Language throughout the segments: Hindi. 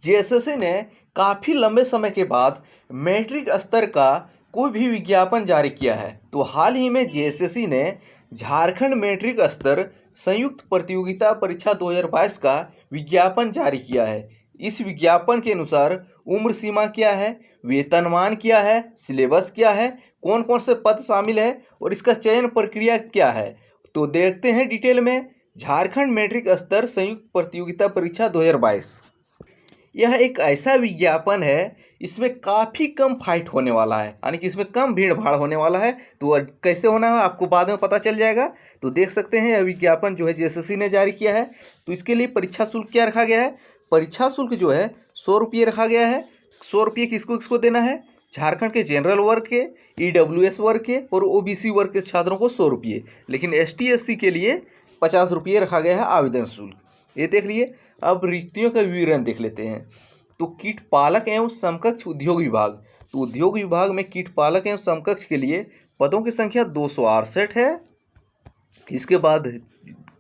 जेएसएससी ने काफ़ी लंबे समय के बाद मैट्रिक स्तर का कोई भी विज्ञापन जारी किया है। तो हाल ही में जेएसएससी ने झारखंड मैट्रिक स्तर संयुक्त प्रतियोगिता परीक्षा 2022 का विज्ञापन जारी किया है। इस विज्ञापन के अनुसार उम्र सीमा क्या है, वेतनमान क्या है, सिलेबस क्या है, कौन कौन से पद शामिल है और इसका चयन प्रक्रिया क्या है, तो देखते हैं डिटेल में। झारखंड मैट्रिक स्तर संयुक्त प्रतियोगिता परीक्षा 2022 यह एक ऐसा विज्ञापन है, इसमें काफ़ी कम फाइट होने वाला है, यानी कि इसमें कम भीड़ भाड़ होने वाला है। तो कैसे होना है आपको बाद में पता चल जाएगा। तो देख सकते हैं यह विज्ञापन जो है जेएसएससी ने जारी किया है। तो इसके लिए परीक्षा शुल्क क्या रखा गया है, परीक्षा शुल्क जो है 100 रुपये रखा गया है। 100 रुपये किसको किसको देना है, झारखंड के जनरल वर्ग के, ईडब्ल्यूएस वर्ग के और ओबीसी वर्ग के छात्रों को 100 रुपये, लेकिन एसटी एससी के लिए 50 रुपये रखा गया है आवेदन शुल्क। ये देख लिए। अब रिक्तियों का विवरण देख लेते हैं। तो कीट पालक एवं समकक्ष उद्योग विभाग, तो उद्योग विभाग में कीट पालक एवं समकक्ष के लिए पदों की संख्या 268 है। इसके बाद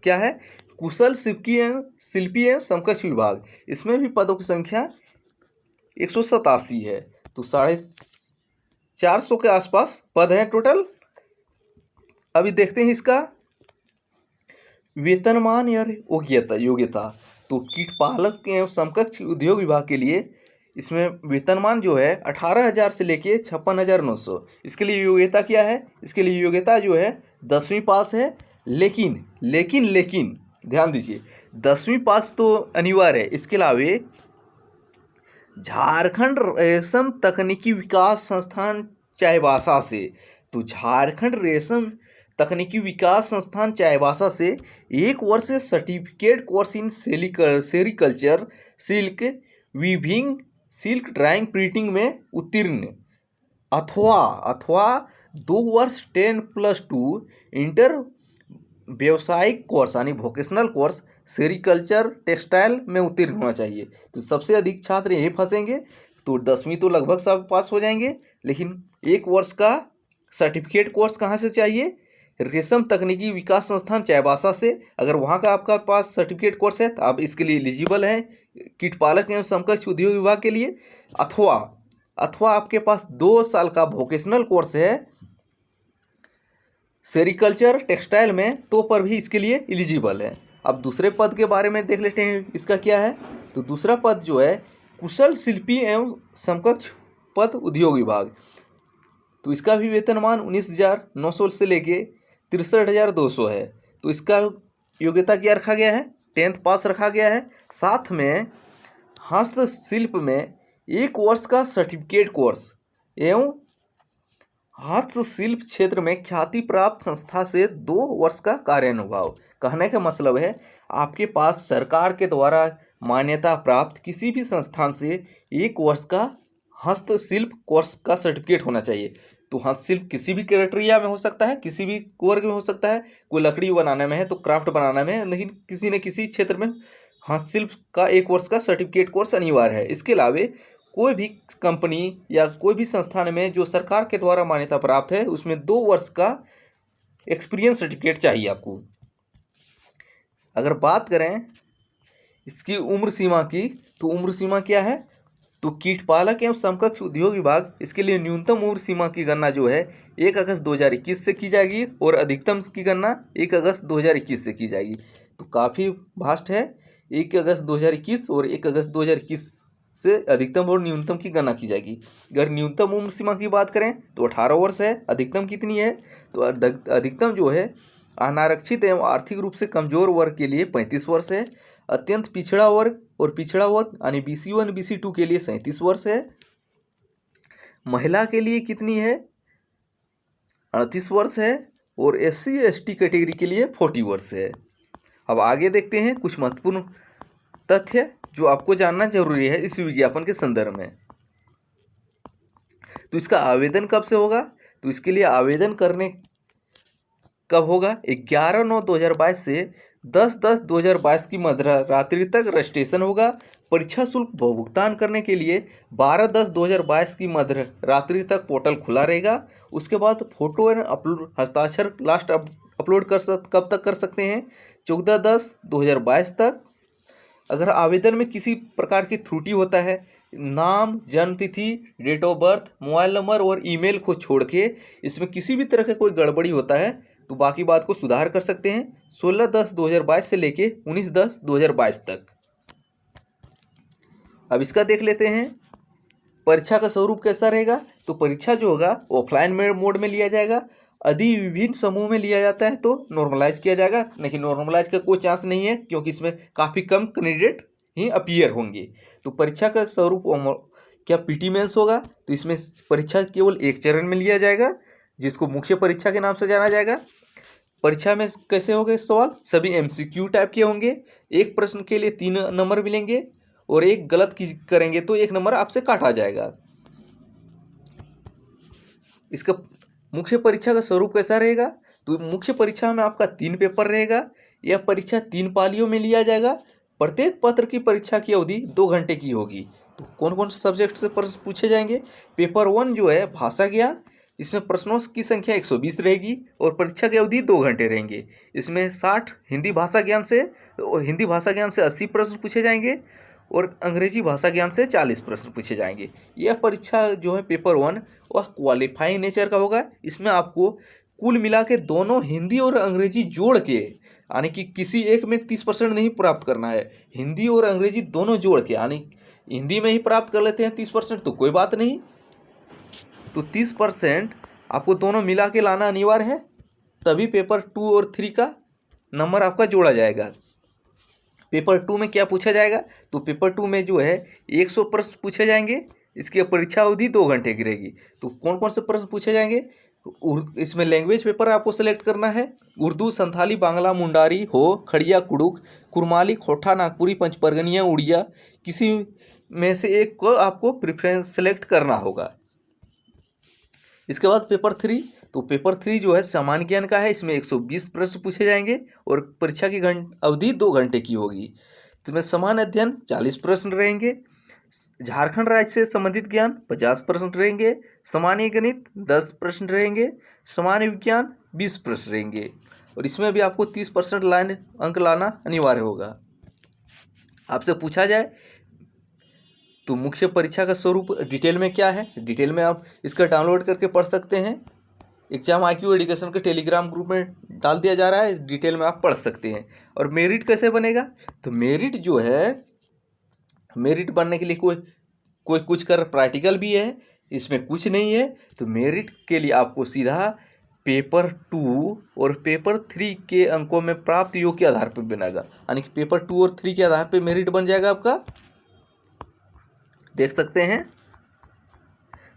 क्या है, कुशल शिल्पी एवं समकक्ष विभाग, इसमें भी पदों की संख्या 187 है। तो 450 के आसपास पद हैं टोटल। अभी देखते हैं इसका वेतनमान या योग्यता। तो कीट पालक एवं समकक्ष उद्योग विभाग के लिए इसमें वेतनमान जो है 18,000 से लेके 56,900। इसके लिए योग्यता क्या है, इसके लिए योग्यता जो है 10वीं पास है। लेकिन ध्यान दीजिए, 10वीं पास तो अनिवार्य है। इसके अलावे झारखंड रेशम तकनीकी विकास संस्थान चाईबासा से, तो झारखंड रेशम तकनीकी विकास संस्थान चाईबासा से 1 वर्ष certificate course in sericulture, silk weaving, silk drawing, printing में उत्तीर्ण अथवा 2 वर्ष 10+2 इंटर व्यावसायिक कोर्स यानी वोकेशनल कोर्स सेरिकल्चर टेक्सटाइल में उत्तीर्ण होना चाहिए। तो सबसे अधिक छात्र यही फंसेंगे। तो 10वीं तो लगभग सब पास हो जाएंगे, लेकिन 1 वर्ष का सर्टिफिकेट कोर्स कहाँ से चाहिए, रेशम तकनीकी विकास संस्थान चाईबासा से। अगर वहाँ का आपका पास सर्टिफिकेट कोर्स है तो आप इसके लिए एलिजिबल हैं कीट पालक एवं समकक्ष उद्योग विभाग के लिए। अथवा आपके पास 2 साल का वोकेशनल कोर्स है सेरिकल्चर टेक्सटाइल में, तो पर भी इसके लिए एलिजिबल है। अब दूसरे पद के बारे में देख लेते हैं, इसका क्या है। तो दूसरा पद जो है कुशल शिल्पी एवं समकक्ष पद उद्योग विभाग, तो इसका भी वेतनमान 19,900 से लेके 63,200 है। तो इसका योग्यता क्या रखा गया है, 10th पास रखा गया है। साथ में हस्तशिल्प में 1 वर्ष का सर्टिफिकेट कोर्स एवं हस्तशिल्प क्षेत्र में ख्याति प्राप्त संस्था से 2 वर्ष का कार्यानुभव। कहने का मतलब है आपके पास सरकार के द्वारा मान्यता प्राप्त किसी भी संस्थान से 1 वर्ष का हस्तशिल्प कोर्स का सर्टिफिकेट होना चाहिए। तो हस्तशिल्प किसी भी क्राइटेरिया में हो सकता है, किसी भी वर्ग में हो सकता है। कोई लकड़ी बनाने में है तो क्राफ्ट बनाने में है, लेकिन किसी न किसी क्षेत्र में हस्तशिल्प का 1 वर्ष का सर्टिफिकेट कोर्स अनिवार्य है। इसके अलावा कोई भी कंपनी या कोई भी संस्थान में जो सरकार के द्वारा मान्यता प्राप्त है उसमें 2 वर्ष का एक्सपीरियंस सर्टिफिकेट चाहिए आपको। अगर बात करें इसकी उम्र सीमा की, तो उम्र सीमा क्या है, तो कीट पालक एवं समकक्ष उद्योग विभाग, इसके लिए न्यूनतम उम्र सीमा की गणना जो है 1 अगस्त 2021 से की जाएगी और अधिकतम की गणना 1 अगस्त 2021 से की जाएगी। तो काफ़ी वास्ट है। 1 अगस्त 2021 और 1 अगस्त 2021 से अधिकतम और न्यूनतम की गणना की जाएगी। अगर न्यूनतम उम्र सीमा की बात करें तो 18 वर्ष है। अधिकतम कितनी है, तो अधिकतम जो है अनारक्षित एवं आर्थिक रूप से कमजोर वर्ग के लिए 35 वर्ष है। अत्यंत पिछड़ा वर्ग और पिछड़ा वर्ग यानी BC1 BC2 के लिए 37 वर्ष है। महिला के लिए कितनी है, 38 वर्ष है। और SC ST कैटेगरी के लिए 40 वर्ष है। अब आगे देखते हैं कुछ महत्वपूर्ण तथ्य जो आपको जानना जरूरी है इस विज्ञापन के संदर्भ में। तो इसका आवेदन कब से होगा, तो इसके लिए आवेदन करने कब होगा, 11/9/2022 से 10/10/2022 की मध्यरात्रि तक रजिस्ट्रेशन होगा। परीक्षा शुल्क भुगतान करने के लिए 12/10/2022 की मध्यरात्रि तक पोर्टल खुला रहेगा। उसके बाद फोटो एंड हस्ताक्षर अपलोड कब तक कर सकते हैं, 14/10/2022 तक। अगर आवेदन में किसी प्रकार की त्रुटि होता है, नाम, जन्म तिथि, date of birth, mobile number और ईमेल को छोड़ के इसमें किसी भी तरह का कोई गड़बड़ी होता है तो बाकी बात को सुधार कर सकते हैं 16/10/2022 से लेके 19/10/2022 तक। अब इसका देख लेते हैं परीक्षा का स्वरूप कैसा रहेगा। तो परीक्षा जो होगा ऑफलाइन मोड में लिया जाएगा। यदि विभिन्न समूह में लिया जाता है तो नॉर्मलाइज किया जाएगा, लेकिन नॉर्मलाइज का कोई चांस नहीं है क्योंकि इसमें काफ़ी कम कैंडिडेट ही अपीयर होंगे। तो परीक्षा का स्वरूप क्या पीटी मेंस होगा। तो इसमें परीक्षा केवल एक चरण में लिया जाएगा जिसको मुख्य परीक्षा के नाम से जाना जाएगा। परीक्षा में कैसे होंगे सवाल, सभी एमसीक्यू टाइप के होंगे। एक प्रश्न के लिए 3 नंबर मिलेंगे और एक गलत करेंगे तो 1 नंबर आपसे काटा जाएगा। इसका मुख्य परीक्षा का स्वरूप कैसा रहेगा। तो मुख्य परीक्षा में आपका 3 पेपर रहेगा। यह परीक्षा 3 पालियों में लिया जाएगा। प्रत्येक पत्र की परीक्षा की अवधि 2 घंटे की होगी। तो कौन कौन से सब्जेक्ट से प्रश्न पूछे जाएंगे। पेपर 1 जो है भाषा ज्ञान, इसमें प्रश्नों की संख्या 120 रहेगी और परीक्षा की अवधि 2 घंटे रहेंगे। इसमें 60 हिंदी भाषा ज्ञान से 80 प्रश्न पूछे जाएंगे और अंग्रेजी भाषा ज्ञान से 40 प्रश्न पूछे जाएंगे। यह परीक्षा जो है पेपर 1 वह क्वालिफाइंग नेचर का होगा। इसमें आपको कुल मिला के दोनों हिंदी और अंग्रेजी जोड़ के, यानी कि किसी एक में 30% नहीं प्राप्त करना है, हिंदी और अंग्रेजी दोनों जोड़ के, यानी हिंदी में ही प्राप्त कर लेते हैं 30% तो कोई बात नहीं, तो 30% आपको दोनों मिला के लाना अनिवार्य है, तभी पेपर 2 और 3 का नंबर आपका जोड़ा जाएगा। पेपर 2 में क्या पूछा जाएगा। तो पेपर 2 में जो है 100 प्रश्न पूछे जाएंगे। इसकी परीक्षा अवधि 2 घंटे की रहेगी। तो कौन कौन से प्रश्न पूछे जाएंगे। इसमें लैंग्वेज पेपर आपको सेलेक्ट करना है। उर्दू, संथाली, बांग्ला, मुंडारी, हो, खड़िया, कुड़ुक, कुरमाली, खोटा, नागपुरी, पंचपरगनिया, उड़िया, किसी में से एक को आपको प्रेफरेंस सेलेक्ट करना होगा। इसके बाद पेपर 3, तो पेपर 3 जो है सामान्य ज्ञान का है। इसमें 120 प्रश्न पूछे जाएंगे और परीक्षा की अवधि 2 घंटे की होगी। तो इसमें सामान्य अध्ययन 40 प्रश्न रहेंगे। झारखंड राज्य से संबंधित ज्ञान 50 प्रश्न रहेंगे। सामान्य गणित 10 प्रश्न रहेंगे। सामान्य विज्ञान 20 प्रश्न रहेंगे और इसमें भी आपको 30% अंक लाना अनिवार्य होगा। आपसे पूछा जाए तो मुख्य परीक्षा का स्वरूप डिटेल में क्या है, डिटेल में आप इसका डाउनलोड करके पढ़ सकते हैं। एग्जाम IQ एजुकेशन के टेलीग्राम ग्रुप में डाल दिया जा रहा है, डिटेल में आप पढ़ सकते हैं। और मेरिट कैसे बनेगा। तो मेरिट जो है, मेरिट बनने के लिए कोई कुछ कर प्रैक्टिकल भी है, इसमें कुछ नहीं है। तो मेरिट के लिए आपको सीधा पेपर 2 और पेपर 3 के अंकों में प्राप्त योग के आधार पर बनेगा, यानी कि पेपर 2 और 3 के आधार पर मेरिट बन जाएगा आपका। देख सकते हैं।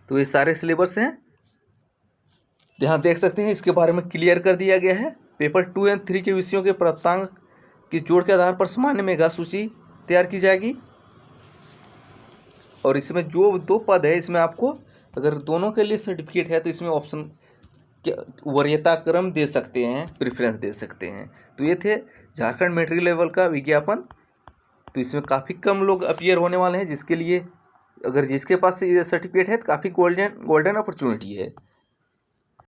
तो ये सारे सिलेबस हैं, यहाँ देख सकते हैं, इसके बारे में क्लियर कर दिया गया है। पेपर 2 और 3 के विषयों के प्राप्तांक की जोड़ के आधार पर सामान्य मेगा सूची तैयार की जाएगी। और इसमें जो 2 पद है, इसमें आपको अगर दोनों के लिए सर्टिफिकेट है तो इसमें ऑप्शन वरीयता क्रम दे सकते हैं, प्रेफरेंस दे सकते हैं। तो ये थे झारखंड मैट्रिक लेवल का विज्ञापन। तो इसमें काफ़ी कम लोग अपीयर होने वाले हैं, जिसके लिए अगर जिसके पास ये सर्टिफिकेट है तो काफ़ी गोल्डन अपॉर्चुनिटी है।